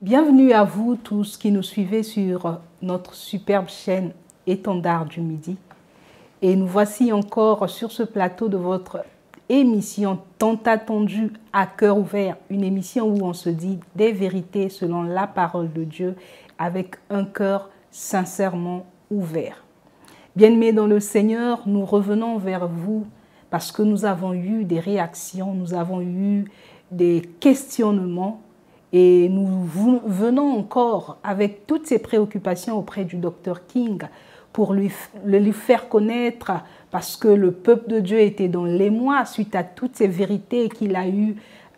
Bienvenue à vous tous qui nous suivez sur notre superbe chaîne Étendard du Midi. Et nous voici encore sur ce plateau de votre émission tant attendue à cœur ouvert, une émission où on se dit des vérités selon la parole de Dieu avec un cœur sincèrement ouvert. Bien-aimés dans le Seigneur, nous revenons vers vous parce que nous avons eu des réactions, nous avons eu des questionnements et nous venons encore avec toutes ces préoccupations auprès du Dr King pour lui faire connaître, parce que le peuple de Dieu était dans l'émoi suite à toutes ces vérités qu'il a eu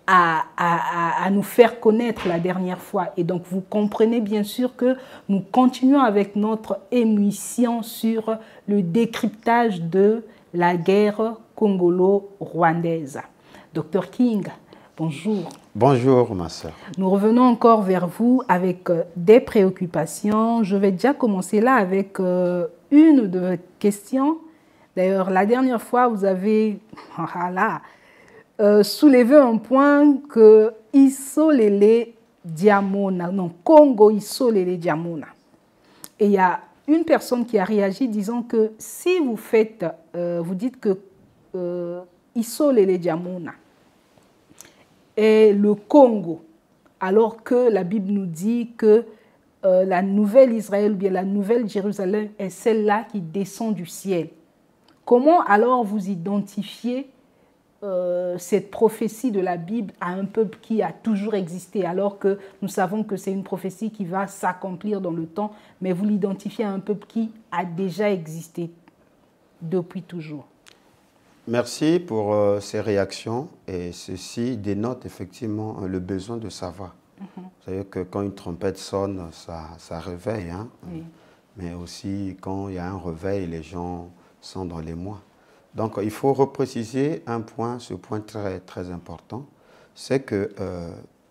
à nous faire connaître la dernière fois. Et donc vous comprenez bien sûr que nous continuons avec notre émission sur le décryptage de la guerre congolo-rwandaise. Dr King, bonjour. Bonjour, ma sœur. Nous revenons encore vers vous avec des préoccupations. Je vais déjà commencer là avec une de vos questions. D'ailleurs, la dernière fois, vous avez soulevé un point que Isolele Diamona, non, Congo Isolele Diamona. Et il y a une personne qui a réagi disant que si vous faites, vous dites que Isolele Diamona est le Congo, alors que la Bible nous dit que la nouvelle Israël ou bien la nouvelle Jérusalem est celle-là qui descend du ciel. Comment alors vous identifiez cette prophétie de la Bible à un peuple qui a toujours existé, alors que nous savons que c'est une prophétie qui va s'accomplir dans le temps, mais vous l'identifiez à un peuple qui a déjà existé depuis toujours? Merci pour ces réactions et ceci dénote effectivement le besoin de savoir. Vous savez que quand une trompette sonne, ça réveille, hein? Oui. Mais aussi quand il y a un réveil, les gens sont dans l'émoi. Donc il faut repréciser un point, ce point très important, c'est qu'il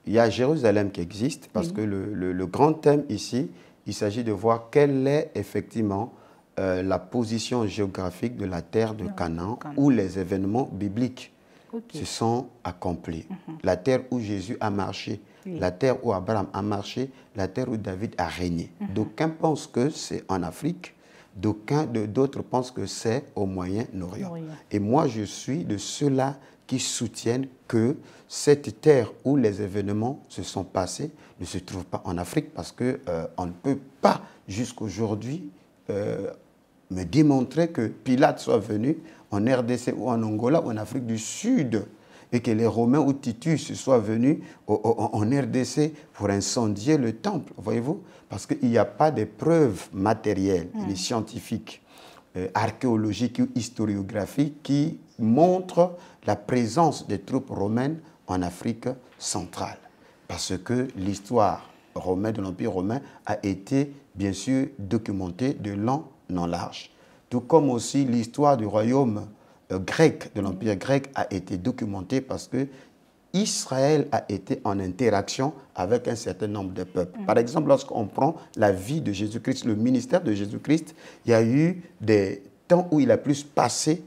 y a Jérusalem qui existe parce que le grand thème ici, il s'agit de voir quelle est effectivement la position géographique de la terre de Canaan où les événements bibliques se sont accomplis. La terre où Jésus a marché, la terre où Abraham a marché, la terre où David a régné. D'aucuns pensent que c'est en Afrique, d'autres pensent que c'est au Moyen-Orient. Et moi, je suis de ceux-là qui soutiennent que cette terre où les événements se sont passés ne se trouve pas en Afrique parce qu'on ne peut pas jusqu'aujourd'hui me démontrer que Pilate soit venu en RDC ou en Angola ou en Afrique du Sud et que les Romains ou Titus soient venus en RDC pour incendier le temple, voyez-vous? Parce qu'il n'y a pas de preuves matérielles, ni scientifiques, archéologiques ou historiographiques qui montrent la présence des troupes romaines en Afrique centrale. Parce que l'histoire romaine, de l'Empire romain, a été bien sûr documentée de long en large. Tout comme aussi l'histoire du royaume grec, de l'Empire grec, a été documentée parce que Israël a été en interaction avec un certain nombre de peuples. Par exemple, lorsqu'on prend la vie de Jésus-Christ, le ministère de Jésus-Christ, il y a eu des temps où il a plus passé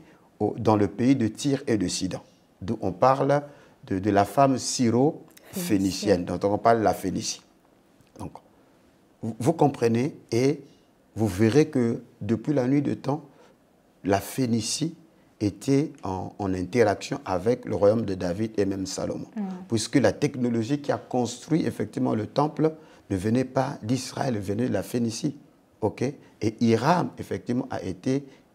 dans le pays de Tyr et de Sidon. D'où on parle de la femme syro-phénicienne, dont on parle de la Phénicie. Donc, vous comprenez et vous verrez que depuis la nuit de temps, la Phénicie était en interaction avec le royaume de David et même Salomon. Puisque la technologie qui a construit effectivement le temple ne venait pas d'Israël, elle venait de la Phénicie. Okay? Et Hiram, effectivement, a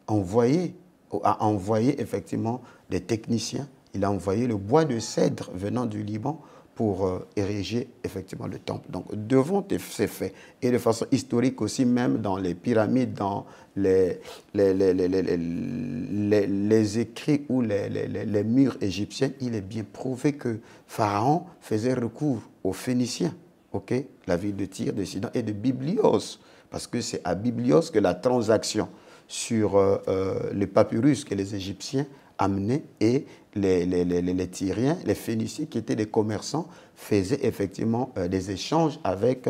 envoyé effectivement des techniciens. Il a envoyé le bois de cèdre venant du Liban pour ériger effectivement le temple. Donc, devant ces faits, et de façon historique aussi, même dans les pyramides, dans les écrits ou les murs égyptiens, il est bien prouvé que Pharaon faisait recours aux Phéniciens, la ville de Tyr, de Sidon et de Biblios, parce que c'est à Biblios que la transaction sur les papyrus que les Égyptiens amenaient et les Tyriens, les Phéniciens qui étaient des commerçants, faisaient effectivement des échanges avec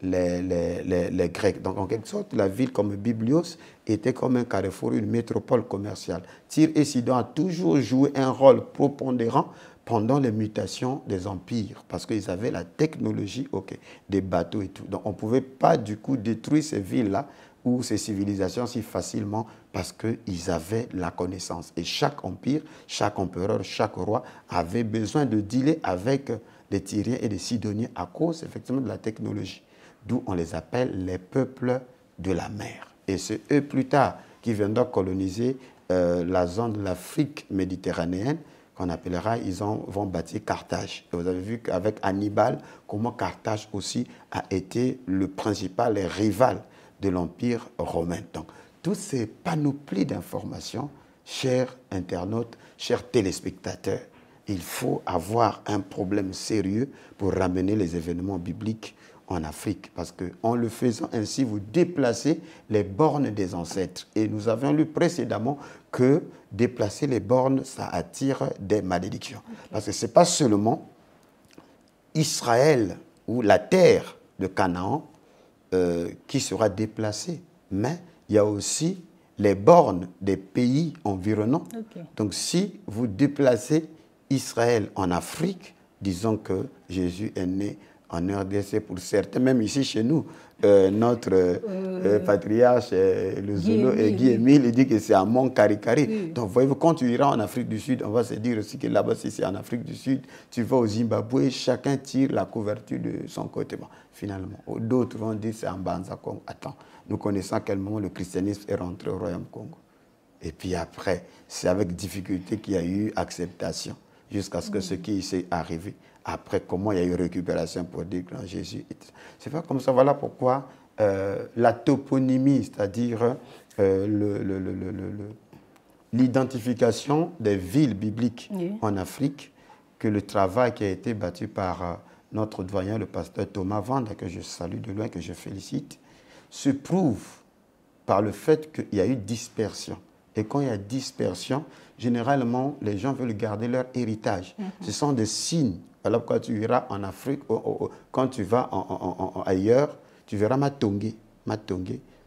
les Grecs. Donc en quelque sorte, la ville comme Biblios était comme un carrefour, une métropole commerciale. Tyr et Sidon a toujours joué un rôle prépondérant pendant les mutations des empires, parce qu'ils avaient la technologie, ok, des bateaux et tout. Donc on ne pouvait pas du coup détruire ces villes-là ou ces civilisations si facilement parce qu'ils avaient la connaissance. Et chaque empire, chaque empereur, chaque roi avait besoin de dealer avec des Tyriens et des Sidoniens à cause effectivement de la technologie. D'où on les appelle les peuples de la mer. Et c'est eux plus tard qui viendront coloniser la zone de l'Afrique méditerranéenne, qu'on appellera, vont bâtir Carthage. Et vous avez vu qu'avec Hannibal, comment Carthage aussi a été le principal rival de l'Empire romain. Donc, toutes ces panoplies d'informations, chers internautes, chers téléspectateurs, il faut avoir un problème sérieux pour ramener les événements bibliques en Afrique. Parce qu'en le faisant ainsi, vous déplacez les bornes des ancêtres. Et nous avions lu précédemment que déplacer les bornes, ça attire des malédictions. Okay. Parce que ce n'est pas seulement Israël ou la terre de Canaan qui sera déplacée, mais il y a aussi les bornes des pays environnants. Okay. Donc si vous déplacez Israël en Afrique, disons que Jésus est né en RDC pour certains, même ici chez nous, notre patriarche, le Zulu, Guy-Émile, il dit que c'est à Mont Karikari. Oui. Donc, voyez-vous, quand tu iras en Afrique du Sud, on va se dire aussi que là-bas, si c'est en Afrique du Sud, tu vas au Zimbabwe, chacun tire la couverture de son côté. Bon, finalement, d'autres vont dire c'est en Banza Congo. Attends, nous connaissons à quel moment le christianisme est rentré au Royaume Congo. Et puis après, c'est avec difficulté qu'il y a eu acceptation, jusqu'à ce que ce qui s'est arrivé. Après, comment il y a eu récupération pour dire que Jésus... C'est pas comme ça. Voilà pourquoi la toponymie, c'est-à-dire l'identification des villes bibliques en Afrique, que le travail qui a été battu par notre doyen, le pasteur Thomas Vanda, que je salue de loin, que je félicite, se prouve par le fait qu'il y a eu dispersion. Et quand il y a dispersion, généralement, les gens veulent garder leur héritage. Ce sont des signes. Voilà pourquoi tu iras en Afrique, quand tu vas ailleurs, tu verras Matongé.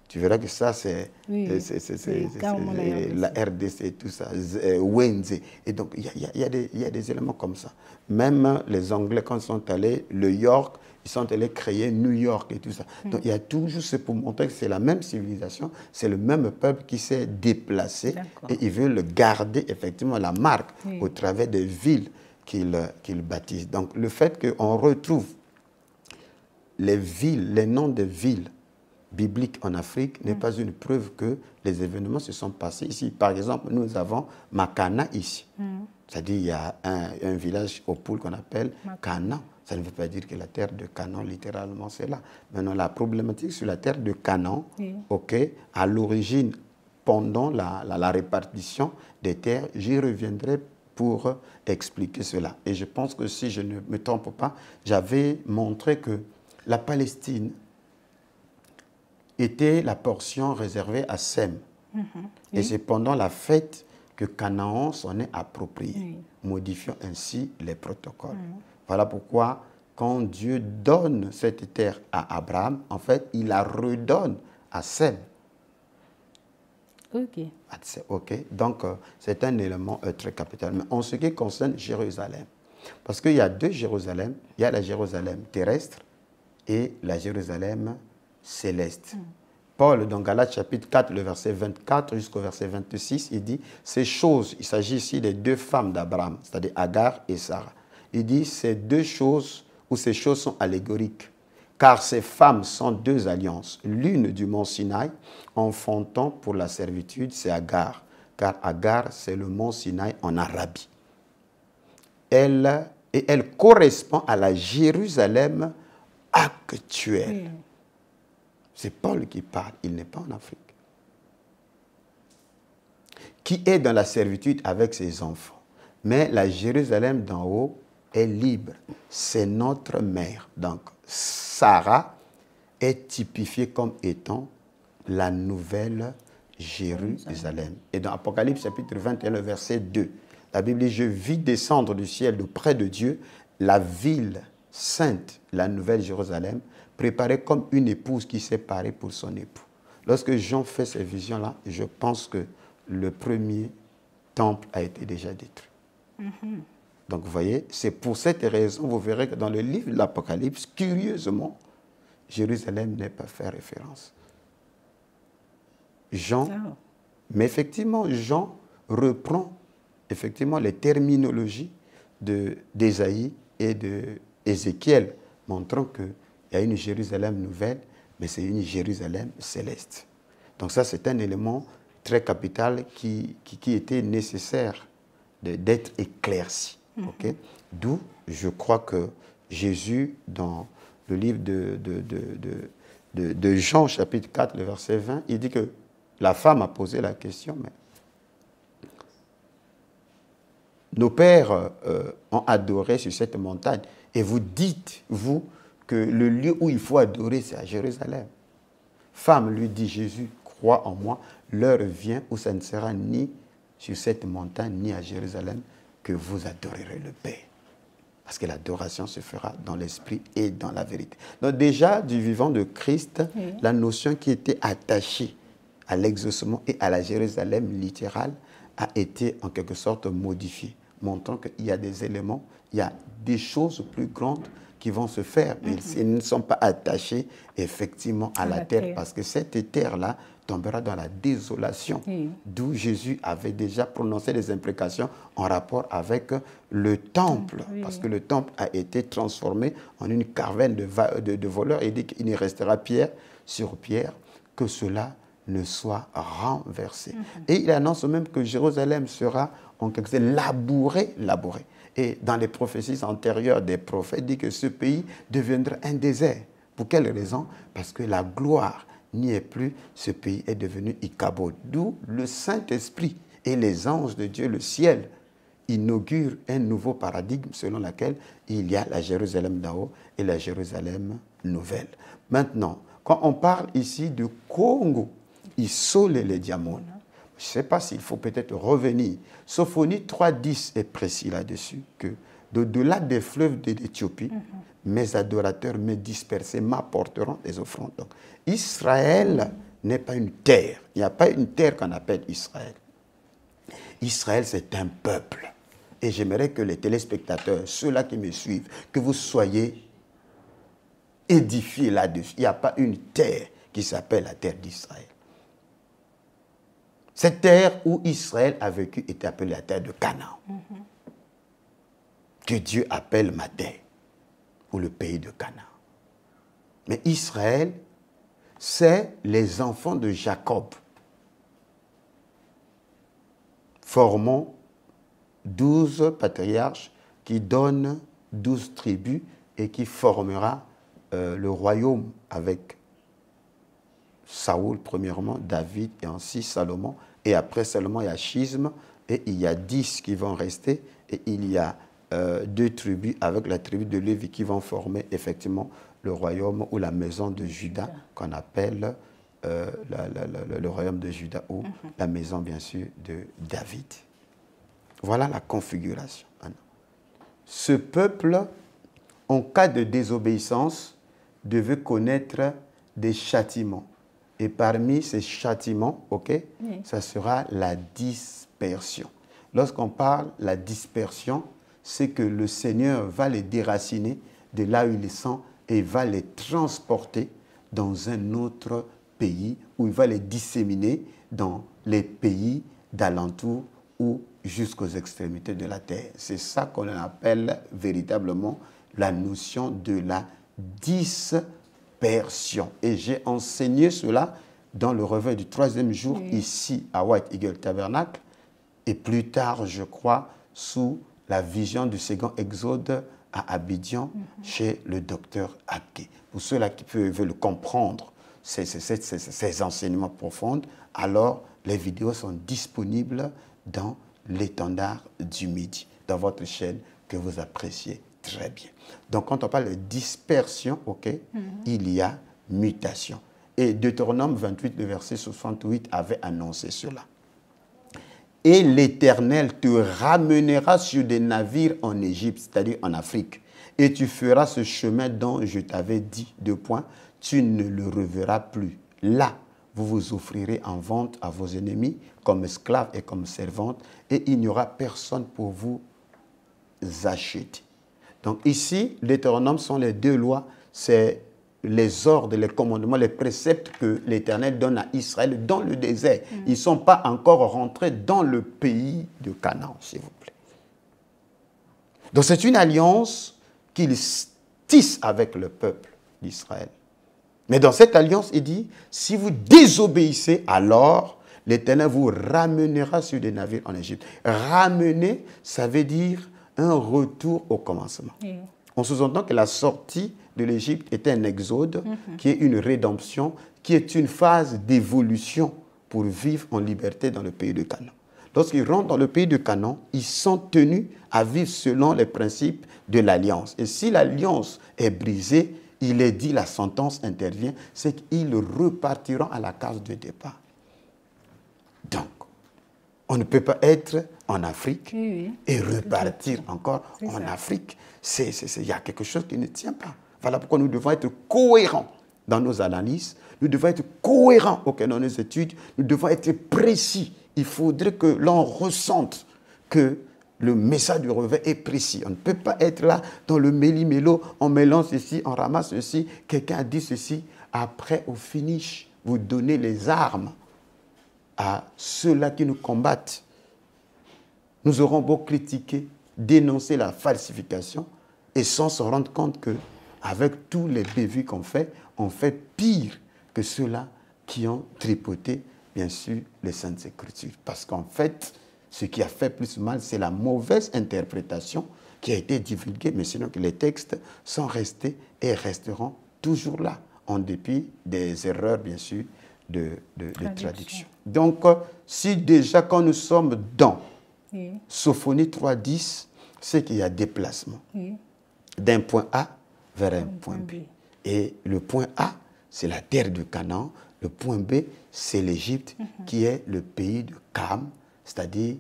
Tu verras que ça, c'est la RDC et tout ça, Wenze. Et donc, il y a des éléments comme ça. Même les Anglais, quand ils sont allés, le York, ils sont allés créer New York et tout ça. Donc, il y a toujours, c'est pour montrer que c'est la même civilisation, c'est le même peuple qui s'est déplacé et ils veulent garder effectivement la marque au travers des villes qu'ils baptisent. Donc, le fait qu'on retrouve les villes, les noms des villes bibliques en Afrique n'est pas une preuve que les événements se sont passés ici. Par exemple, nous avons Makana ici. C'est-à-dire qu'il y a un village au Poul qu'on appelle Canaan. Ça ne veut pas dire que la terre de Canaan, littéralement, c'est là. Maintenant, la problématique sur la terre de Canaan, à l'origine, pendant la répartition des terres, j'y reviendrai pour expliquer cela. Et je pense que si je ne me trompe pas, j'avais montré que la Palestine était la portion réservée à Sem. Et c'est pendant la fête que Canaan s'en est approprié, modifiant ainsi les protocoles. Voilà pourquoi, quand Dieu donne cette terre à Abraham, en fait, il la redonne à Sem. Donc, c'est un élément très capital. Mais en ce qui concerne Jérusalem, parce qu'il y a deux Jérusalem, il y a la Jérusalem terrestre et la Jérusalem céleste. Paul, dans Galates chapitre 4, le verset 24 jusqu'au verset 26, il dit, ces choses, il s'agit ici des deux femmes d'Abraham, c'est-à-dire Agar et Sarah. Il dit, ces deux choses, ou ces choses sont allégoriques, car ces femmes sont deux alliances. L'une du mont Sinaï, enfantant pour la servitude, c'est Agar, car Agar, c'est le mont Sinaï en Arabie. Elle correspond à la Jérusalem actuelle. C'est Paul qui parle, il n'est pas en Afrique. Qui est dans la servitude avec ses enfants. Mais la Jérusalem d'en haut est libre. C'est notre mère. Donc, Sarah est typifiée comme étant la nouvelle Jérusalem. Et dans Apocalypse chapitre 21, le verset 2, la Bible dit, je vis descendre du ciel de près de Dieu la ville sainte, la nouvelle Jérusalem, préparée comme une épouse qui s'est parée pour son époux. Lorsque Jean fait ces visions-là, je pense que le premier temple a été déjà détruit. Donc vous voyez, c'est pour cette raison, vous verrez que dans le livre de l'Apocalypse, curieusement, Jérusalem n'est pas fait référence. Jean, mais effectivement, Jean reprend effectivement les terminologies d'Ésaïe et d'Ézéchiel, montrant qu'il y a une Jérusalem nouvelle, mais c'est une Jérusalem céleste. Donc ça, c'est un élément très capital qui était nécessaire d'être éclairci. Okay? D'où, je crois que Jésus, dans le livre de Jean, chapitre 4, le verset 20, il dit que la femme a posé la question, mais nos pères ont adoré sur cette montagne, et vous dites, vous, que le lieu où il faut adorer, c'est à Jérusalem. Femme, lui dit Jésus, crois en moi, l'heure vient où ça ne sera ni sur cette montagne, ni à Jérusalem, que vous adorerez le Père. Parce que l'adoration se fera dans l'esprit et dans la vérité. Donc déjà, du vivant de Christ, la notion qui était attachée à l'exaucement et à la Jérusalem littérale a été en quelque sorte modifiée, montrant qu'il y a des éléments, il y a des choses plus grandes qui vont se faire, mais ils ne sont pas attachés effectivement à la terre, parce que cette terre-là tombera dans la désolation, d'où Jésus avait déjà prononcé des implications en rapport avec le temple, parce que le temple a été transformé en une caravane de voleurs, et il dit qu'il ne restera pierre sur pierre, que cela ne soit renversé. Et il annonce même que Jérusalem sera en quelque sorte labourée. Et dans les prophéties antérieures des prophètes, dit que ce pays deviendra un désert. Pour quelle raison? Parce que la gloire n'y est plus, ce pays est devenu Ichabod. D'où le Saint-Esprit et les anges de Dieu, le ciel, inaugurent un nouveau paradigme selon lequel il y a la Jérusalem d'en haut et la Jérusalem nouvelle. Maintenant, quand on parle ici de Congo, Isole les diamants, je ne sais pas s'il faut peut-être revenir. Sophonie 3.10 est précis là-dessus, que d'au-delà des fleuves de l'Éthiopie, mes adorateurs, mes dispersés m'apporteront des offrandes. Donc, Israël n'est pas une terre. Il n'y a pas une terre qu'on appelle Israël. Israël, c'est un peuple. Et j'aimerais que les téléspectateurs, ceux-là qui me suivent, que vous soyez édifiés là-dessus. Il n'y a pas une terre qui s'appelle la terre d'Israël. Cette terre où Israël a vécu était appelée la terre de Canaan. Que Dieu appelle ma terre, ou le pays de Canaan. Mais Israël, c'est les enfants de Jacob, formant 12 patriarches qui donnent 12 tribus et qui formera le royaume avec Saoul premièrement, David et ensuite Salomon. Et après Salomon, il y a Schisme et il y a 10 qui vont rester. Et il y a 2 tribus avec la tribu de Lévi qui vont former effectivement le royaume ou la maison de Juda qu'on appelle le royaume de Juda ou la maison bien sûr de David. Voilà la configuration. Ce peuple, en cas de désobéissance, devait connaître des châtiments. Et parmi ces châtiments, ça sera la dispersion. Lorsqu'on parle de la dispersion, c'est que le Seigneur va les déraciner de là où ils sont et va les transporter dans un autre pays où il va les disséminer dans les pays d'alentour ou jusqu'aux extrémités de la terre. C'est ça qu'on appelle véritablement la notion de la dispersion. Et j'ai enseigné cela dans le réveil du 3e jour ici à White Eagle Tabernacle et plus tard, je crois, sous la vision du second exode à Abidjan chez le docteur Aké. Pour ceux-là qui veulent comprendre ces enseignements profonds, alors les vidéos sont disponibles dans l'étendard du Midi, dans votre chaîne que vous appréciez très bien. Donc, quand on parle de dispersion, il y a mutation. Et Deutéronome 28, le verset 68 avait annoncé cela. Et l'Éternel te ramènera sur des navires en Égypte, c'est-à-dire en Afrique. Et tu feras ce chemin dont je t'avais dit, tu ne le reverras plus. Là, vous vous offrirez en vente à vos ennemis comme esclaves et comme servantes, et il n'y aura personne pour vous achetés. Donc ici, les Deutéronome sont les deux lois, c'est les ordres, les commandements, les préceptes que l'Éternel donne à Israël dans le désert. Ils ne sont pas encore rentrés dans le pays de Canaan, s'il vous plaît. Donc c'est une alliance qu'il tisse avec le peuple d'Israël. Mais dans cette alliance, il dit, si vous désobéissez, alors l'Éternel vous ramènera sur des navires en Égypte. Ramener, ça veut dire un retour au commencement. On sous-entend que la sortie de l'Égypte était un exode, qui est une rédemption, qui est une phase d'évolution pour vivre en liberté dans le pays de Canaan. Lorsqu'ils rentrent dans le pays de Canaan, ils sont tenus à vivre selon les principes de l'alliance. Et si l'alliance est brisée, il est dit, la sentence intervient, c'est qu'ils repartiront à la case de départ. Donc, on ne peut pas être en Afrique et repartir encore en Afrique. Il y a quelque chose qui ne tient pas. Voilà pourquoi nous devons être cohérents dans nos analyses, nous devons être cohérents dans nos études, nous devons être précis. Il faudrait que l'on ressente que le message du réveil est précis. On ne peut pas être là dans le méli-mélo, on mélange ceci, on ramasse ceci, quelqu'un a dit ceci. Après, au finish, vous donnez les armes à ceux-là qui nous combattent. Nous aurons beau critiquer, dénoncer la falsification et sans se rendre compte qu'avec tous les bévues qu'on fait, on fait pire que ceux-là qui ont tripoté, bien sûr, les Saintes Écritures. Parce qu'en fait, ce qui a fait plus mal, c'est la mauvaise interprétation qui a été divulguée, mais sinon que les textes sont restés et resteront toujours là, en dépit des erreurs, bien sûr, de traduction. Donc, si déjà, quand nous sommes dans Sophonie 3.10, c'est qu'il y a déplacement d'un point A vers un point B. Et le point A, c'est la terre de Canaan. Le point B, c'est l'Égypte, qui est le pays de Cam, c'est-à-dire,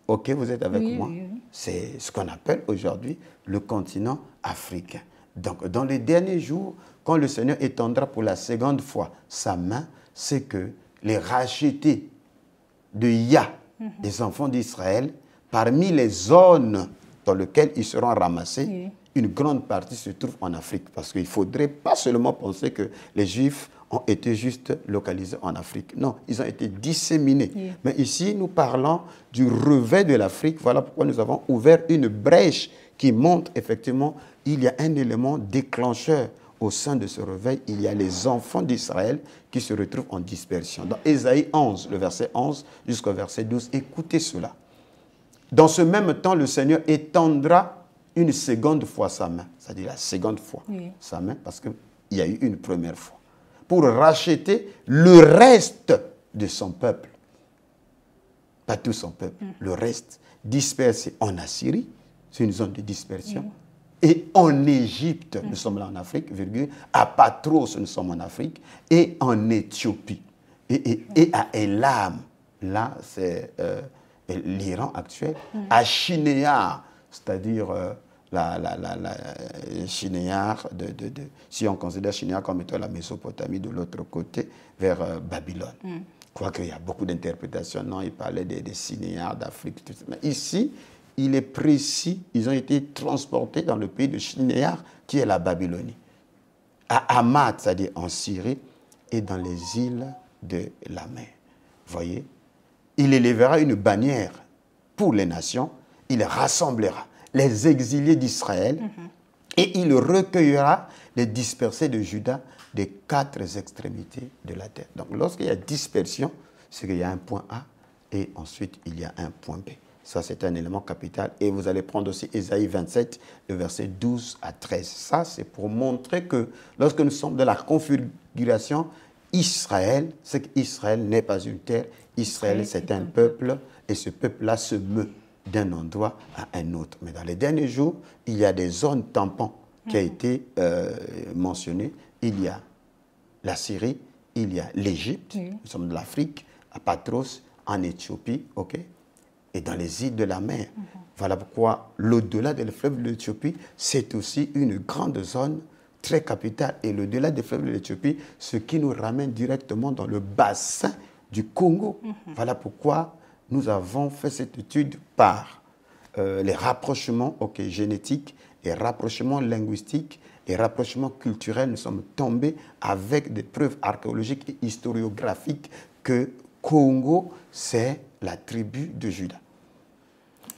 ok, vous êtes avec moi, c'est ce qu'on appelle aujourd'hui le continent africain. Donc, dans les derniers jours, quand le Seigneur étendra pour la seconde fois sa main, c'est que les rachetés de Yah, des enfants d'Israël, parmi les zones dans lesquelles ils seront ramassés, une grande partie se trouve en Afrique. Parce qu'il ne faudrait pas seulement penser que les Juifs ont été juste localisés en Afrique. Non, ils ont été disséminés. Mais ici, nous parlons du réveil de l'Afrique. Voilà pourquoi nous avons ouvert une brèche qui montre effectivement il y a un élément déclencheur au sein de ce réveil. Il y a les enfants d'Israël qui se retrouvent en dispersion. Dans Ésaïe 11, le verset 11 jusqu'au verset 12, écoutez cela. Dans ce même temps, le Seigneur étendra une seconde fois sa main, c'est-à-dire la seconde fois sa main, parce qu'il y a eu une première fois, pour racheter le reste de son peuple. Pas tout son peuple, le reste, dispersé en Assyrie, c'est une zone de dispersion, et en Égypte, nous sommes là en Afrique, virgule, à Patros, nous sommes en Afrique, et en Éthiopie, et à Elam, là c'est l'Iran actuel, à Shinéar, c'est-à-dire la Shinéar, si on considère Shinéar comme étant la Mésopotamie de l'autre côté, vers Babylone. Quoique il y a beaucoup d'interprétations, non, il parlait des Shinéars d'Afrique. Mais ici, il est précis, ils ont été transportés dans le pays de Shinéar, qui est la Babylonie. À Hamath, c'est-à-dire en Syrie, et dans les îles de la mer. Vous voyez? Il élèvera une bannière pour les nations, il rassemblera les exilés d'Israël et il recueillera les dispersés de Juda des 4 extrémités de la terre. Donc lorsqu'il y a dispersion, c'est qu'il y a un point A et ensuite il y a un point B. Ça, c'est un élément capital. Et vous allez prendre aussi Ésaïe 27, le verset 12 à 13. Ça, c'est pour montrer que lorsque nous sommes dans la configuration Israël, c'est qu'Israël n'est pas une terre. Israël, c'est un peuple et ce peuple-là se meut d'un endroit à un autre. Mais dans les derniers jours, il y a des zones tampons qui ont été mentionnées. Il y a la Syrie, il y a l'Égypte, nous sommes de l'Afrique, à Patros, en Éthiopie, ok, et dans les îles de la mer. Voilà pourquoi l'au-delà des fleuves de l'Éthiopie, c'est aussi une grande zone très capitale. Et l'au-delà des fleuves de l'Éthiopie, ce qui nous ramène directement dans le bassin du Congo. Voilà pourquoi nous avons fait cette étude par les rapprochements génétiques et rapprochements linguistiques et rapprochements culturels, nous sommes tombés avec des preuves archéologiques et historiographiques que Congo, c'est la tribu de Juda.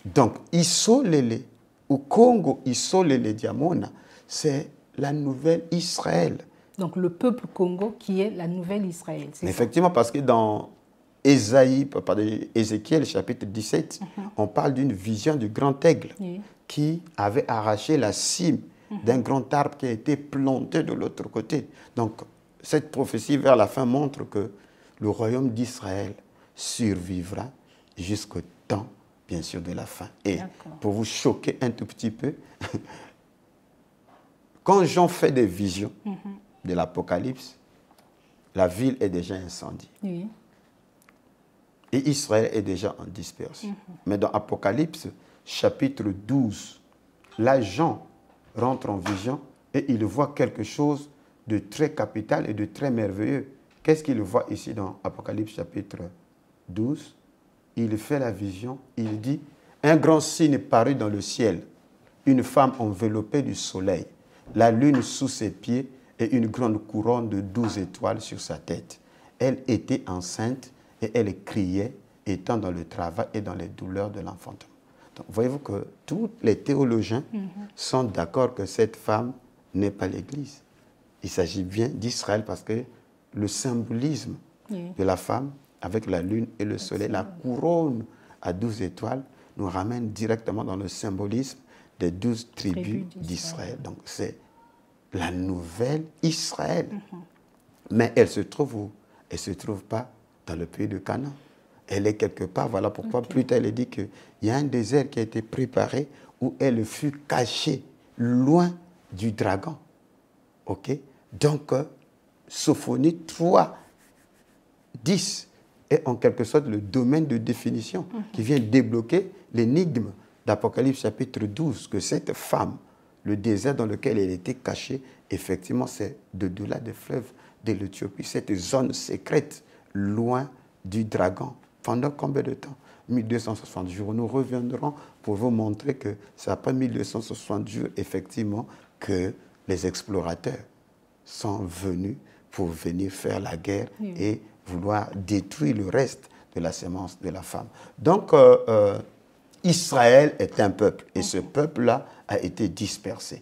Donc, Isolele, ou Congo Isolele Diamona, c'est la nouvelle Israël. Donc, le peuple Congo qui est la nouvelle Israël. Effectivement, parce que dans Ézéchiel, chapitre 17, on parle d'une vision du grand aigle qui avait arraché la cime d'un grand arbre qui a été planté de l'autre côté. Donc, cette prophétie vers la fin montre que le royaume d'Israël survivra jusqu'au temps, bien sûr, de la fin. Et pour vous choquer un tout petit peu, quand Jean fait des visions de l'Apocalypse, la ville est déjà incendiée. Et Israël est déjà en dispersion. Mais dans Apocalypse, chapitre 12, là, Jean rentre en vision et il voit quelque chose de très capital et de très merveilleux. Qu'est-ce qu'il voit ici dans Apocalypse chapitre 12? Il fait la vision, il dit, un grand signe parut dans le ciel, une femme enveloppée du soleil, la lune sous ses pieds et une grande couronne de 12 étoiles sur sa tête. Elle était enceinte et elle criait, étant dans le travail et dans les douleurs de l'enfantement. Donc, voyez-vous que tous les théologiens sont d'accord que cette femme n'est pas l'Église. Il s'agit bien d'Israël parce que le symbolisme de la femme avec la lune et le soleil, la couronne à 12 étoiles, nous ramène directement dans le symbolisme des 12 tribus d'Israël. Donc, c'est la nouvelle Israël. Mais elle se trouve où? Elle ne se trouve pas dans le pays de Canaan. Elle est quelque part, voilà pourquoi plus tard elle dit qu'il y a un désert qui a été préparé où elle fut cachée loin du dragon. Donc, Sophonie 3, 10 est en quelque sorte le domaine de définition qui vient débloquer l'énigme d'Apocalypse chapitre 12, que cette femme, le désert dans lequel elle était cachée, effectivement, c'est de-delà des fleuves de l'Éthiopie, cette zone secrète, loin du dragon. Pendant combien de temps? 1260 jours. Nous reviendrons pour vous montrer que c'est après 1260 jours, effectivement, que les explorateurs sont venus pour venir faire la guerre et vouloir détruire le reste de la sémence de la femme. Donc, Israël est un peuple et ce peuple-là a été dispersé.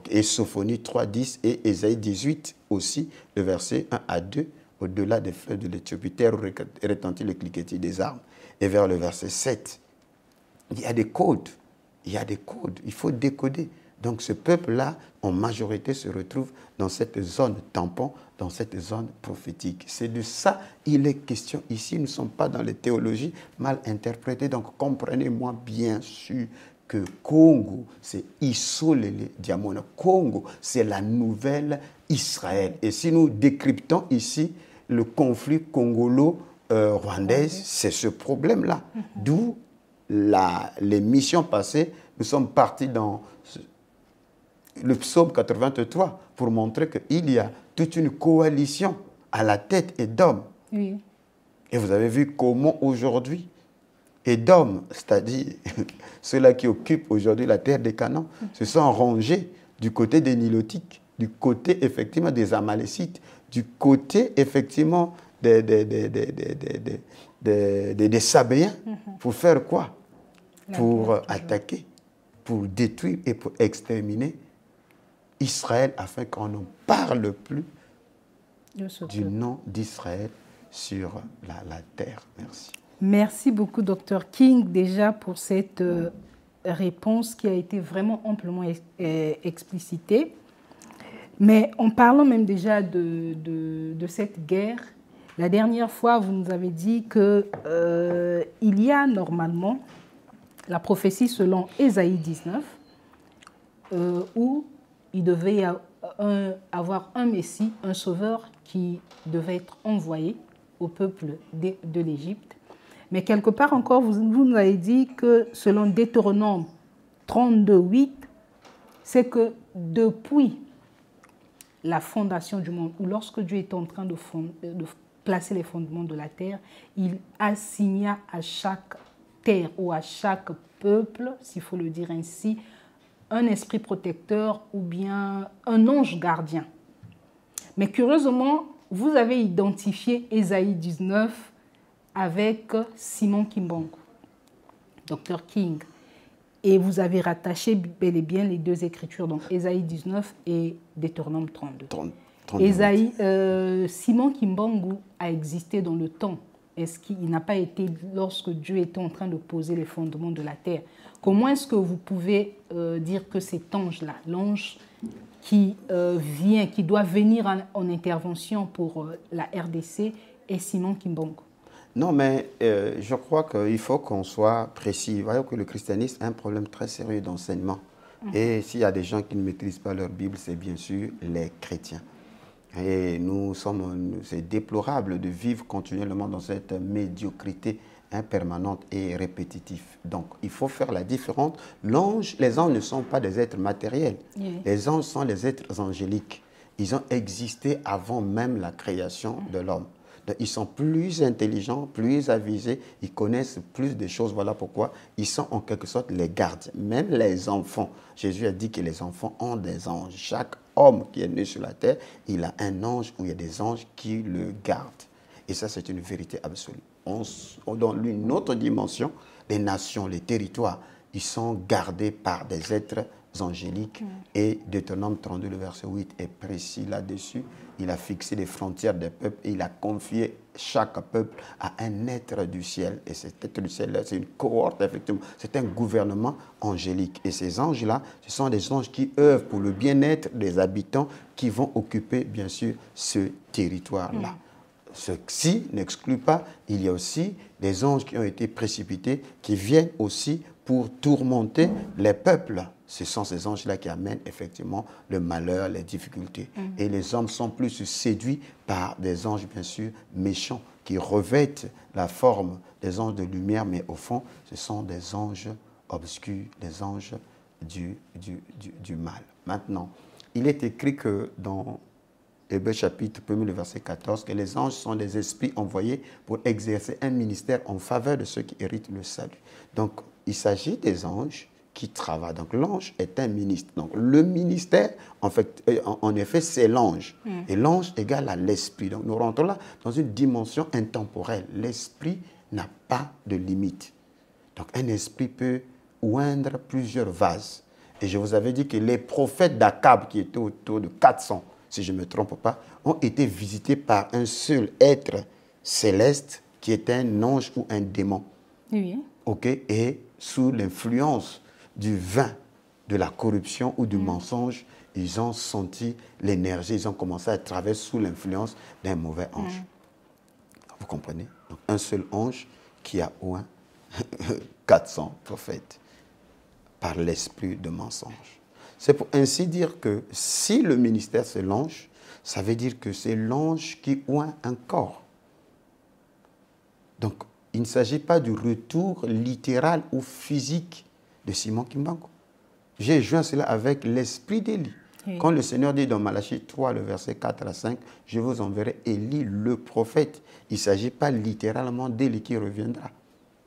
Et Sophonie 3.10 et Ésaïe 18 aussi, le verset 1 à 2, au-delà des fleuves de l'Éthiopie, terre où retentit le cliquetis des armes. Et vers le verset 7, il y a des codes. Il y a des codes. Il faut décoder. Donc ce peuple-là, en majorité, se retrouve dans cette zone tampon, dans cette zone prophétique. C'est de ça il est question ici. Nous ne sommes pas dans les théologies mal interprétées. Donc comprenez-moi bien sûr que Congo, c'est Isolele Diamona. Congo, c'est la nouvelle Israël. Et si nous décryptons ici le conflit congolo-rwandais, c'est ce problème-là. D'où les missions passées, nous sommes partis dans le psaume 83 pour montrer qu'il y a toute une coalition à la tête et d'hommes. Et vous avez vu comment aujourd'hui, Édom, c'est-à-dire ceux-là qui occupent aujourd'hui la terre des Canaan, se sont rangés du côté des Nilotiques, du côté effectivement des Amalécites, du côté effectivement des Sabéens. Pour faire quoi? Pour attaquer, pour détruire et pour exterminer Israël afin qu'on ne parle plus du nom d'Israël sur la terre. Merci. Merci beaucoup, Dr King, déjà pour cette réponse qui a été vraiment amplement explicitée. Mais en parlant même déjà de cette guerre, la dernière fois, vous nous avez dit qu'il y a normalement la prophétie selon Ésaïe 19, où il devait avoir un Messie, un sauveur qui devait être envoyé au peuple de l'Égypte. Mais quelque part encore, vous nous avez dit que selon Deutéronome 32:8, c'est que depuis la fondation du monde, ou lorsque Dieu est en train de placer les fondements de la terre, il assigna à chaque terre ou à chaque peuple, s'il faut le dire ainsi, un esprit protecteur ou bien un ange gardien. Mais curieusement, vous avez identifié Ésaïe 19 avec Simon Kimbangu, Dr King. Et vous avez rattaché bel et bien les deux écritures, donc Ésaïe 19 et Deutéronome 32. Simon Kimbangu a existé dans le temps. Est-ce qu'il n'a pas été lorsque Dieu était en train de poser les fondements de la terre? Comment est-ce que vous pouvez dire que cet ange-là, l'ange qui qui doit venir en intervention pour la RDC, est Simon Kimbangu? Non, mais je crois qu'il faut qu'on soit précis. Voyez que le christianisme a un problème très sérieux d'enseignement. Et s'il y a des gens qui ne maîtrisent pas leur Bible, c'est bien sûr les chrétiens. Et c'est déplorable de vivre continuellement dans cette médiocrité impermanente et répétitive. Donc, il faut faire la différence. Les anges ne sont pas des êtres matériels. Oui. Les anges sont des êtres angéliques. Ils ont existé avant même la création de l'homme. Ils sont plus intelligents, plus avisés, ils connaissent plus de choses. Voilà pourquoi ils sont en quelque sorte les gardiens. Même les enfants. Jésus a dit que les enfants ont des anges. Chaque homme qui est né sur la terre, il a un ange ou il y a des anges qui le gardent. Et ça, c'est une vérité absolue. Dans une autre dimension, les nations, les territoires, ils sont gardés par des êtres angéliques. Et Deutéronome 32, le verset 8 est précis là-dessus. Il a fixé les frontières des peuples et il a confié chaque peuple à un être du ciel. Et cet être du ciel, c'est une cohorte, effectivement. C'est un gouvernement angélique. Et ces anges-là, ce sont des anges qui œuvrent pour le bien-être des habitants qui vont occuper, bien sûr, ce territoire-là. Ceci n'exclut pas, il y a aussi des anges qui ont été précipités, qui viennent aussi pour tourmenter les peuples. Ce sont ces anges-là qui amènent effectivement le malheur, les difficultés. Et les hommes sont plus séduits par des anges, bien sûr, méchants, qui revêtent la forme des anges de lumière, mais au fond, ce sont des anges obscurs, des anges du mal. Maintenant, il est écrit que dans Hébreux chapitre 1, le verset 14, que les anges sont des esprits envoyés pour exercer un ministère en faveur de ceux qui héritent le salut. Donc, il s'agit des anges qui travaillent. Donc, l'ange est un ministre. Donc, le ministère, en effet, c'est l'ange. Et l'ange égale à l'esprit. Donc, nous rentrons là dans une dimension intemporelle. L'esprit n'a pas de limite. Donc, un esprit peut oindre plusieurs vases. Et je vous avais dit que les prophètes d'Akab, qui étaient autour de 400, si je ne me trompe pas, ont été visités par un seul être céleste qui est un ange ou un démon. Oui. OK? Et sous l'influence du vin, de la corruption ou du mensonge, ils ont senti l'énergie, ils ont commencé à travailler sous l'influence d'un mauvais ange. Vous comprenez? Donc, un seul ange qui a oint 400 prophètes par l'esprit de mensonge. C'est pour ainsi dire que si le ministère c'est l'ange, ça veut dire que c'est l'ange qui oint un corps. Donc, il ne s'agit pas du retour littéral ou physique de Simon Kimbangu. J'ai joint cela avec l'esprit d'Élie. Oui. Quand le Seigneur dit dans Malachie 3, le verset 4 à 5, « Je vous enverrai Élie, le prophète ». Il ne s'agit pas littéralement d'Élie qui reviendra,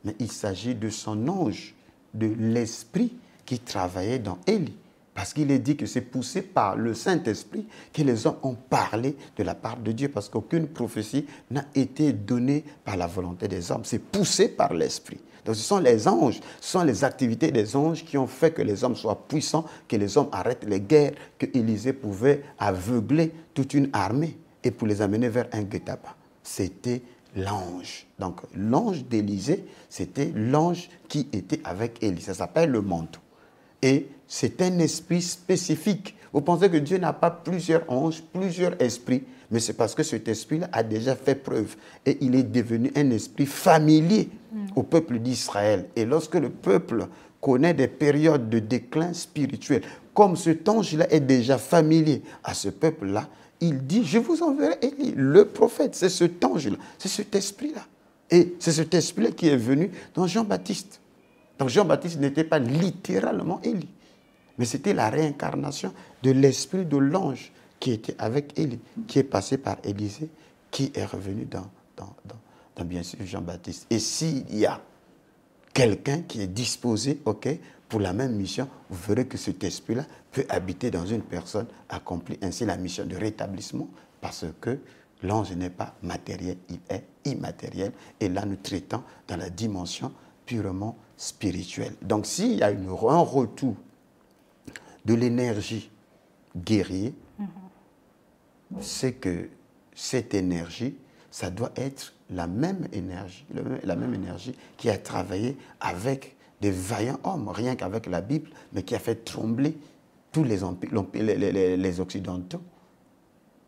mais il s'agit de son ange, de l'esprit qui travaillait dans Élie. Parce qu'il est dit que c'est poussé par le Saint-Esprit que les hommes ont parlé de la part de Dieu. Parce qu'aucune prophétie n'a été donnée par la volonté des hommes. C'est poussé par l'Esprit. Donc ce sont les anges, ce sont les activités des anges qui ont fait que les hommes soient puissants, que les hommes arrêtent les guerres, que Élisée pouvait aveugler toute une armée et pour les amener vers un guet-apens. C'était l'ange. Donc l'ange d'Élisée, c'était l'ange qui était avec Élie. Ça s'appelle le manteau. Et c'est un esprit spécifique. Vous pensez que Dieu n'a pas plusieurs anges, plusieurs esprits, mais c'est parce que cet esprit-là a déjà fait preuve. Et il est devenu un esprit familier au peuple d'Israël. Et lorsque le peuple connaît des périodes de déclin spirituel, comme cet ange-là est déjà familier à ce peuple-là, il dit, je vous enverrai Élie, le prophète. C'est cet ange-là, c'est cet esprit-là. Et c'est cet esprit-là qui est venu dans Jean-Baptiste. Donc Jean-Baptiste n'était pas littéralement Élie, mais c'était la réincarnation de l'esprit de l'ange qui était avec Élie, qui est passé par Élisée, qui est revenu dans bien sûr Jean-Baptiste. Et s'il y a quelqu'un qui est disposé, ok, pour la même mission, vous verrez que cet esprit-là peut habiter dans une personne, accomplir ainsi la mission de rétablissement, parce que l'ange n'est pas matériel, il est immatériel. Et là, nous traitons dans la dimension purement spirituelle. Donc, s'il y a un retour de l'énergie guerrier, c'est que cette énergie, ça doit être la même énergie qui a travaillé avec des vaillants hommes, rien qu'avec la Bible, mais qui a fait trembler tous les Occidentaux,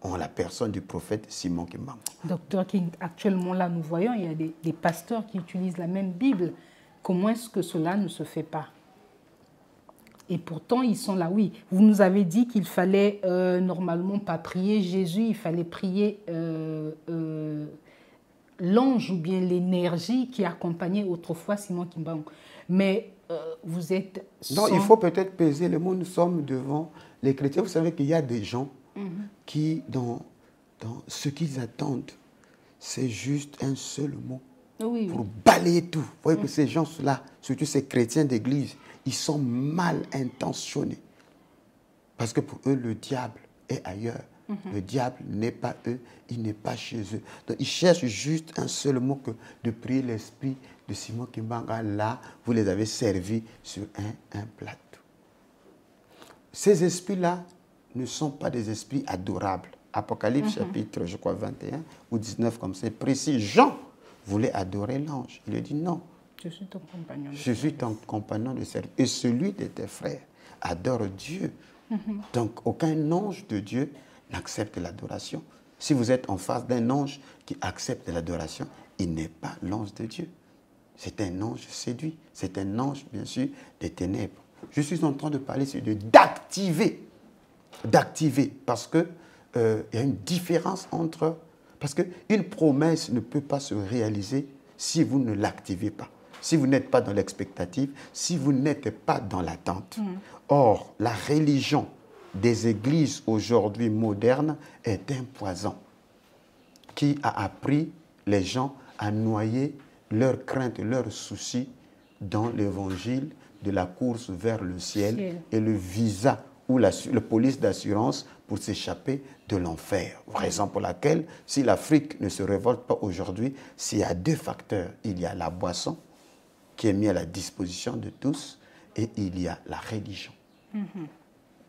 en la personne du prophète Simon Kimbangu. Docteur King, actuellement là, nous voyons, il y a des pasteurs qui utilisent la même Bible. Comment est-ce que cela ne se fait pas? Et pourtant, ils sont là, oui. Vous nous avez dit qu'il fallait normalement pas prier Jésus, il fallait prier l'ange ou bien l'énergie qui accompagnait autrefois Simon Kimbangu. Mais vous êtes... Non, il faut peut-être peser le mot. Nous sommes devant les chrétiens. Vous savez qu'il y a des gens qui, dans ce qu'ils attendent, c'est juste un seul mot pour balayer tout. Vous voyez que ces gens-là, surtout ces chrétiens d'église, ils sont mal intentionnés. Parce que pour eux, le diable est ailleurs. Le diable n'est pas eux, il n'est pas chez eux. Donc, ils cherchent juste un seul mot que de prier l'esprit de Simon Kimbangu. Là, vous les avez servis sur un plateau. Ces esprits-là ne sont pas des esprits adorables. Apocalypse chapitre, je crois, 21 ou 19, comme c'est précis. Jean voulait adorer l'ange. Il lui dit non. Je suis ton compagnon de service. Je suis ton compagnon de service. Et celui de tes frères adore Dieu. Donc, aucun ange de Dieu n'accepte l'adoration. Si vous êtes en face d'un ange qui accepte l'adoration, il n'est pas l'ange de Dieu. C'est un ange séduit. C'est un ange, bien sûr, des ténèbres. Je suis en train de parler d'activer. D'activer. Parce qu'il y a une différence entre... Parce qu'une promesse ne peut pas se réaliser si vous ne l'activez pas. Si vous n'êtes pas dans l'expectative, si vous n'êtes pas dans l'attente. Or, la religion des églises aujourd'hui modernes est un poison qui a appris les gens à noyer leurs craintes, leurs soucis dans l'évangile de la course vers le ciel et le visa ou la police d'assurance pour s'échapper de l'enfer. Raison pour laquelle, si l'Afrique ne se révolte pas aujourd'hui, s'il y a deux facteurs, il y a la boisson qui est mise à la disposition de tous et il y a la religion.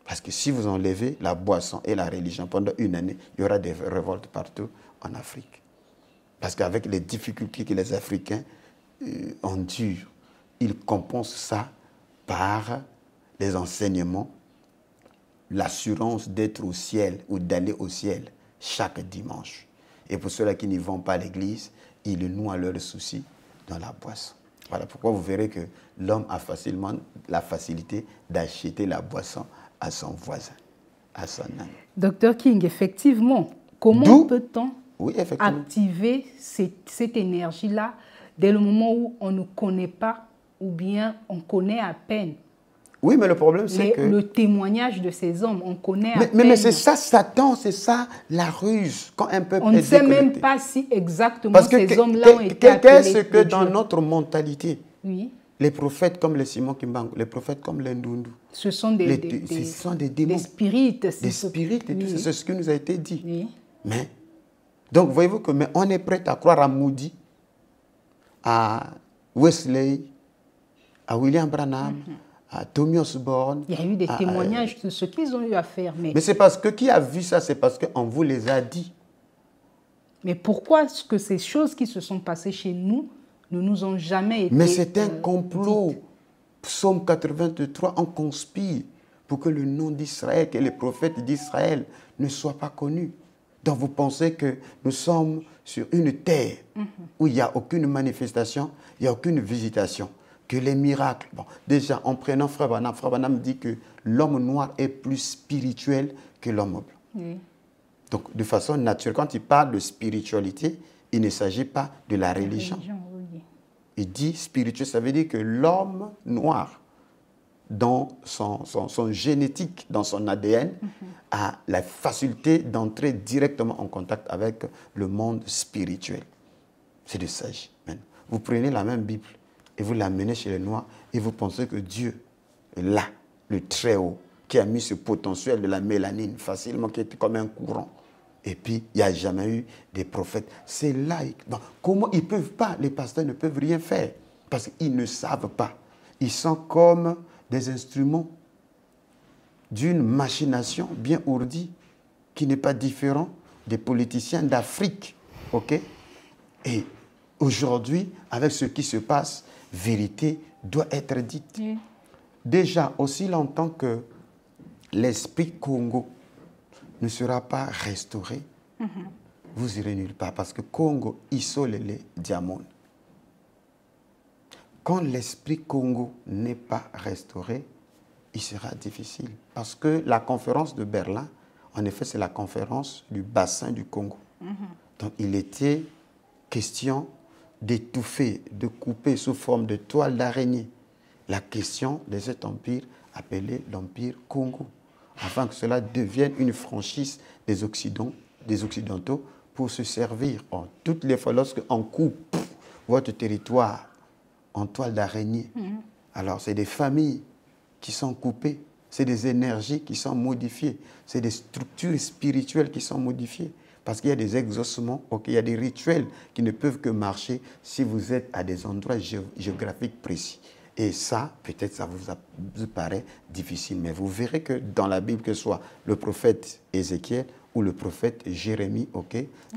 Parce que si vous enlevez la boisson et la religion pendant une année, il y aura des révoltes partout en Afrique. Parce qu'avec les difficultés que les Africains endurent, ils compensent ça par les enseignements, l'assurance d'être au ciel ou d'aller au ciel chaque dimanche. Et pour ceux-là qui n'y vont pas à l'église, ils noient leurs soucis dans la boisson. Voilà pourquoi vous verrez que l'homme a facilement la facilité d'acheter la boisson à son voisin, à son ami. Docteur King, effectivement, comment peut-on activer cette énergie-là dès le moment où on ne connaît pas ou bien on connaît à peine? Oui, mais le problème, c'est que... Le témoignage de ces hommes, on connaît à peine. Mais c'est ça Satan, c'est ça la ruse. Quand un peuple on ne sait même pas si exactement ces hommes-là ont été appelés. Qu'est-ce que dans notre mentalité, les prophètes comme les Simon Kimbangu, les prophètes comme les Ndundu, ce sont des démons, des spirites. Des spirites, c'est ce qui nous a été dit. Mais, donc, voyez-vous que on est prêt à croire à Moody, à Wesley, à William Branham, à Tommy Osborne. Il y a eu des témoignages de ce qu'ils ont eu à faire. Mais c'est parce que qui a vu ça, c'est parce qu'on vous les a dit. Mais pourquoi est-ce que ces choses qui se sont passées chez nous ne nous ont jamais été... Mais c'est un complot. Psaume 83, on conspire pour que le nom d'Israël, que les prophètes d'Israël ne soient pas connus. Donc vous pensez que nous sommes sur une terre où il n'y a aucune manifestation, il n'y a aucune visitation, que les miracles... Bon, déjà, en prenant Frère Branham dit que l'homme noir est plus spirituel que l'homme blanc. Donc, de façon naturelle, quand il parle de spiritualité, il ne s'agit pas de la religion. Il dit spirituel, ça veut dire que l'homme noir, dans son génétique, dans son ADN, a la facilité d'entrer directement en contact avec le monde spirituel. C'est de ça. Vous prenez la même Bible, et vous l'amenez chez les Noirs et vous pensez que Dieu est là, le Très-Haut, qui a mis ce potentiel de la mélanine facilement, qui était comme un courant. Et puis, il n'y a jamais eu des prophètes. C'est là. Donc, comment ils ne peuvent pas, les pasteurs ne peuvent rien faire parce qu'ils ne savent pas. Ils sont comme des instruments d'une machination bien ourdie qui n'est pas différent des politiciens d'Afrique. OK? Et aujourd'hui, avec ce qui se passe, vérité doit être dite. Oui. Déjà, aussi longtemps que l'esprit Congo ne sera pas restauré, vous irez nulle part. Parce que Congo isole les diamants. Quand l'esprit Congo n'est pas restauré, il sera difficile. Parce que la conférence de Berlin, en effet, c'est la conférence du bassin du Congo. Donc, il était question d'étouffer, de couper sous forme de toile d'araignée la question de cet empire appelé l'Empire Congo, afin que cela devienne une franchise des Occidentaux pour se servir. Toutes les fois, lorsqu'on coupe votre territoire en toile d'araignée, alors c'est des familles qui sont coupées, c'est des énergies qui sont modifiées, c'est des structures spirituelles qui sont modifiées. Parce qu'il y a des exaucements, il y a des rituels qui ne peuvent que marcher si vous êtes à des endroits géographiques précis. Et ça, peut-être ça vous paraît difficile, mais vous verrez que dans la Bible, que ce soit le prophète Ézéchiel ou le prophète Jérémie,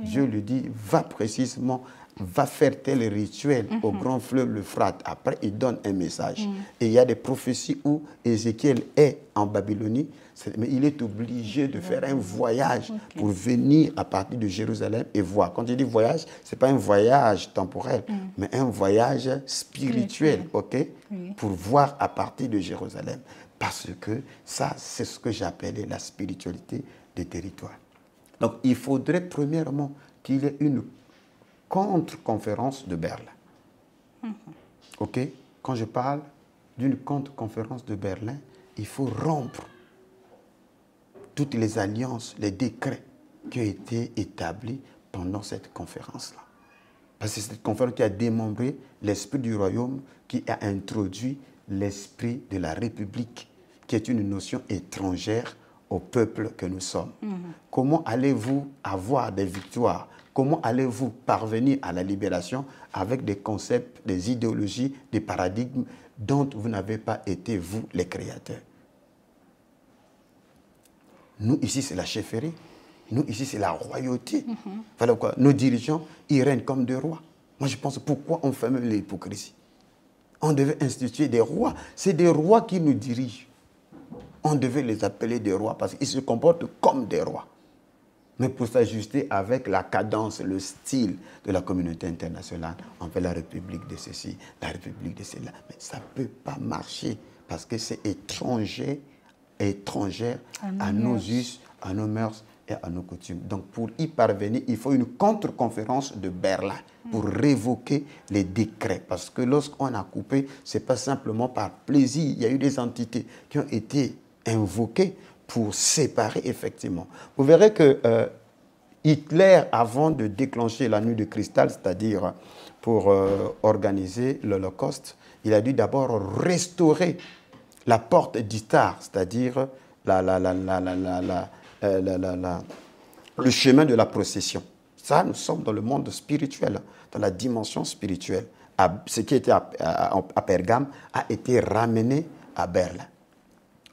Dieu lui dit, va précisément, va faire tel rituel au grand fleuve l'Euphrate. Après, il donne un message. Et il y a des prophéties où Ézéchiel est en Babylonie, mais il est obligé de faire un voyage pour venir à partir de Jérusalem et voir. Quand il dit voyage, ce n'est pas un voyage temporel, mais un voyage spirituel, pour voir à partir de Jérusalem. Parce que ça, c'est ce que j'appelais la spiritualité des territoires. Donc, il faudrait premièrement qu'il y ait une contre-conférence de Berlin. Quand je parle d'une contre-conférence de Berlin, il faut rompre toutes les alliances, les décrets qui ont été établis pendant cette conférence-là. Parce que c'est cette conférence qui a démembré l'esprit du royaume, qui a introduit l'esprit de la République, qui est une notion étrangère au peuple que nous sommes. Comment allez-vous avoir des victoires? Comment allez-vous parvenir à la libération avec des concepts, des idéologies, des paradigmes dont vous n'avez pas été, vous, les créateurs? Nous, ici, c'est la chefferie. Nous, ici, c'est la royauté. Voilà quoi. Nos dirigeants, ils règnent comme des rois. Moi, je pense, pourquoi on fait même l'hypocrisie? On devait instituer des rois. C'est des rois qui nous dirigent. On devait les appeler des rois parce qu'ils se comportent comme des rois. Mais pour s'ajuster avec la cadence, le style de la communauté internationale, on fait la République de ceci, la République de cela. Mais ça ne peut pas marcher parce que c'est étrangère à nos us, à nos mœurs et à nos coutumes. Donc pour y parvenir, il faut une contre-conférence de Berlin pour révoquer les décrets. Parce que lorsqu'on a coupé, ce n'est pas simplement par plaisir. Il y a eu des entités qui ont été invoquées pour séparer effectivement. Vous verrez que Hitler, avant de déclencher la nuit de cristal, c'est-à-dire pour organiser l'Holocauste, il a dû d'abord restaurer la porte d'Istar, c'est-à-dire le chemin de la procession. Ça, nous sommes dans le monde spirituel, dans la dimension spirituelle. Ce qui était à Pergame a été ramené à Berlin.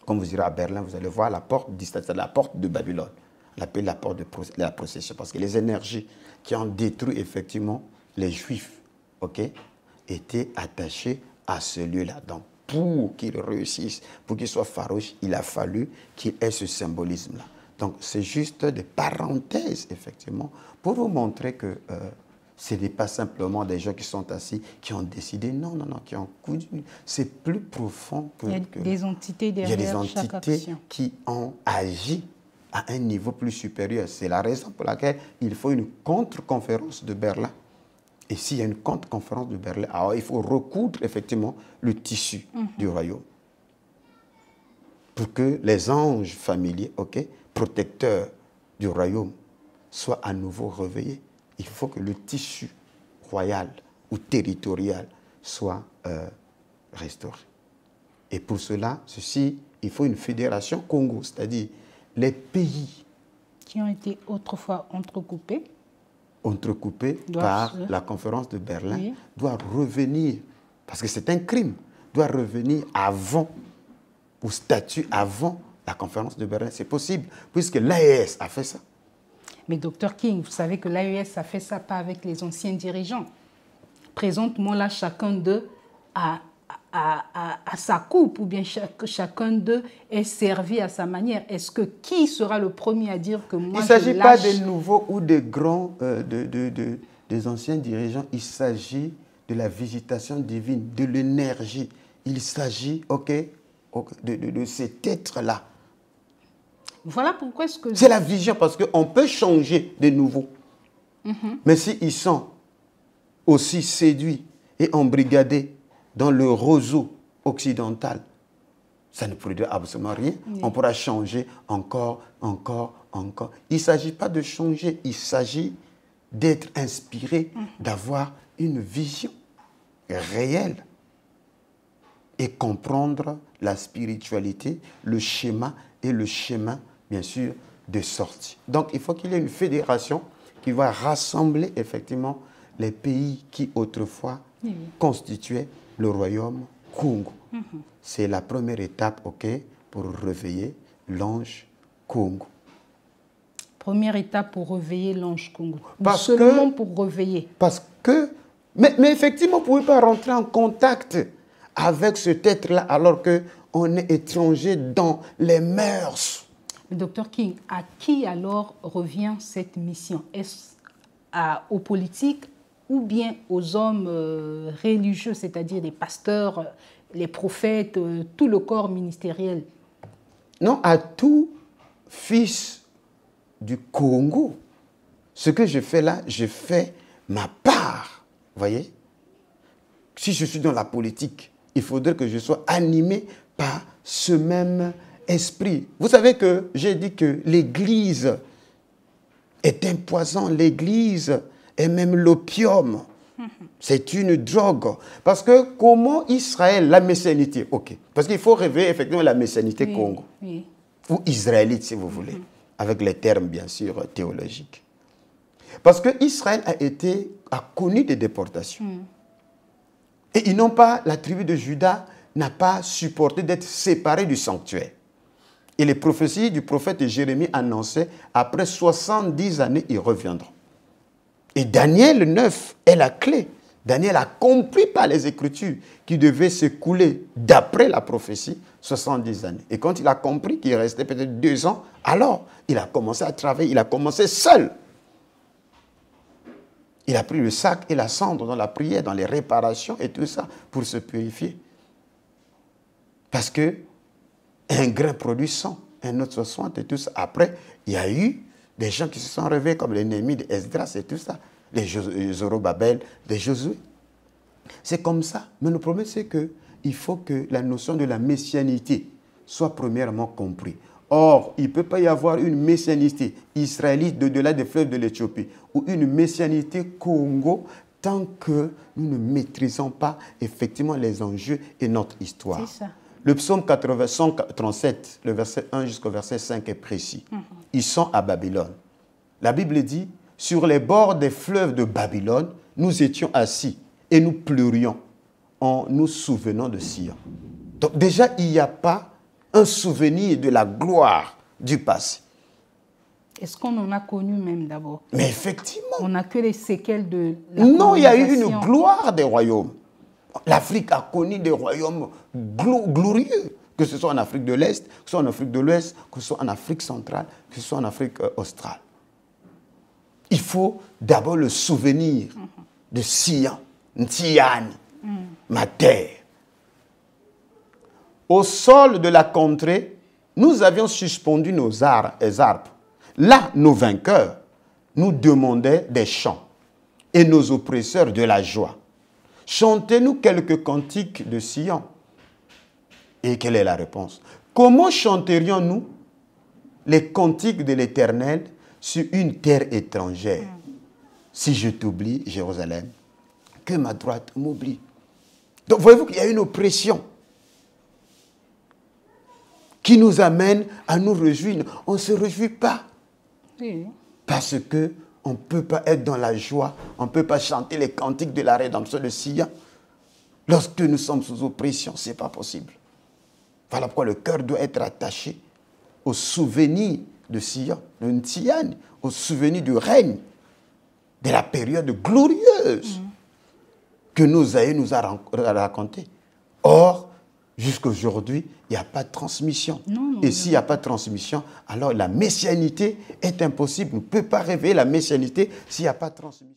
Quand vous irez à Berlin, vous allez voir la porte d'Istar, c'est la porte de Babylone. On l'appelle la porte de la procession, parce que les énergies qui ont détruit effectivement les Juifs, étaient attachées à ce lieu-là. Donc, pour qu'ils réussissent, pour qu'ils soient farouches, il a fallu qu'il ait ce symbolisme-là. Donc, c'est juste des parenthèses, effectivement, pour vous montrer que ce n'est pas simplement des gens qui sont assis, qui ont décidé, non, qui ont coudu. C'est plus profond que... Il y a des entités derrière chaque action. Il y a des entités qui ont agi à un niveau plus supérieur. C'est la raison pour laquelle il faut une contre-conférence de Berlin. Et s'il y a une contre-conférence de Berlin, alors il faut recoudre effectivement le tissu du royaume. Pour que les anges familiers, protecteurs du royaume, soient à nouveau réveillés. Il faut que le tissu royal ou territorial soit restaurée. Et pour cela, il faut une fédération Congo, c'est-à-dire les pays qui ont été autrefois entrecoupés par la conférence de Berlin, oui, doivent revenir, parce que c'est un crime, doivent revenir avant, au statut avant la conférence de Berlin. C'est possible, puisque l'AES a fait ça. Mais Dr King, vous savez que l'AES a fait ça pas avec les anciens dirigeants. Présentement, là, chacun d'eux a sa coupe, ou bien chacun d'eux est servi à sa manière. Est-ce que qui sera le premier à dire que moi, il ne s'agit pas des nouveaux ou des grands, des anciens dirigeants. Il s'agit de la visitation divine, de l'énergie. Il s'agit, de cet être-là. Voilà pourquoi est-ce que... C'est la vision, parce qu'on peut changer de nouveau. Mais s'ils sont aussi séduits et embrigadés dans le roseau occidental, ça ne produit absolument rien. Oui. On pourra changer encore. Il ne s'agit pas de changer, il s'agit d'être inspiré, d'avoir une vision réelle et comprendre la spiritualité, le schéma et le chemin, bien sûr, de sortie. Donc, il faut qu'il y ait une fédération qui va rassembler effectivement les pays qui autrefois constituaient le royaume Congo. C'est la première étape, pour réveiller l'ange Congo. Première étape pour réveiller l'ange Congo. Seulement pour réveiller. Parce que... Mais effectivement, vous ne pouvez pas rentrer en contact avec cet être-là alors qu'on est étranger dans les mœurs. Dr King, à qui alors revient cette mission? Est-ce aux politiques ou bien aux hommes religieux, c'est-à-dire les pasteurs, les prophètes, tout le corps ministériel? Non, à tout fils du Congo. Ce que je fais là, je fais ma part. Vous voyez? Si je suis dans la politique, il faudrait que je sois animé par ce même esprit. Vous savez que j'ai dit que l'Église est un poison, l'Église est même l'opium. C'est une drogue. Parce que comment Israël, la messianité, parce qu'il faut réveiller effectivement la messianité Congo, ou israélite si vous voulez, avec les termes bien sûr théologiques. Parce que Israël a connu des déportations. Et ils n'ont pas, la tribu de Juda n'a pas supporté d'être séparée du sanctuaire. Et les prophéties du prophète Jérémie annonçaient, après 70 années, ils reviendront. Et Daniel 9 est la clé. Daniel a compris par les Écritures qu'il devait s'écouler d'après la prophétie 70 années. Et quand il a compris qu'il restait peut-être 2 ans, alors il a commencé à travailler, il a commencé seul. Il a pris le sac et la cendre dans la prière, dans les réparations et tout ça pour se purifier. Parce que un grain produit 100, un autre 60 et tout ça. Après, il y a eu des gens qui se sont réveillés comme l'ennemi d'Esdras et tout ça. Les Zorobabel, les Josué. C'est comme ça. Mais le problème, c'est qu'il faut que la notion de la messianité soit premièrement comprise. Or, il ne peut pas y avoir une messianité israélite de-delà des fleuves de l'Éthiopie ou une messianité Congo tant que nous ne maîtrisons pas effectivement les enjeux et notre histoire. C'est ça. Le psaume 137, le verset 1 jusqu'au verset 5 est précis. Ils sont à Babylone. La Bible dit, sur les bords des fleuves de Babylone, nous étions assis et nous pleurions en nous souvenant de Sion. Donc déjà, il n'y a pas un souvenir de la gloire du passé. Est-ce qu'on en a connu même d'abord? Mais effectivement. On n'a que les séquelles de la Non, il y a eu une gloire des royaumes. L'Afrique a connu des royaumes glorieux, que ce soit en Afrique de l'Est, que ce soit en Afrique de l'Ouest, que ce soit en Afrique centrale, que ce soit en Afrique australe. Il faut d'abord le souvenir de Sion, Ntiani, ma terre. Au sol de la contrée, nous avions suspendu nos arbres. Là, nos vainqueurs nous demandaient des chants et nos oppresseurs de la joie. Chantez-nous quelques cantiques de Sion. Et quelle est la réponse? Comment chanterions-nous les cantiques de l'Éternel sur une terre étrangère? Si je t'oublie, Jérusalem, que ma droite m'oublie. Donc, voyez-vous qu'il y a une oppression qui nous amène à nous réjouir. On ne se réjouit pas. Oui. Parce qu'on ne peut pas être dans la joie, on ne peut pas chanter les cantiques de la rédemption de Sion lorsque nous sommes sous oppression. Ce n'est pas possible. Voilà pourquoi le cœur doit être attaché au souvenir de Sion, de Ntiyani, au souvenir du règne, de la période glorieuse que nos aïeux nous ont raconté. Or, jusqu'à aujourd'hui, il n'y a pas de transmission. Et s'il n'y a pas de transmission, alors la messianité est impossible. On ne peut pas réveiller la messianité s'il n'y a pas de transmission.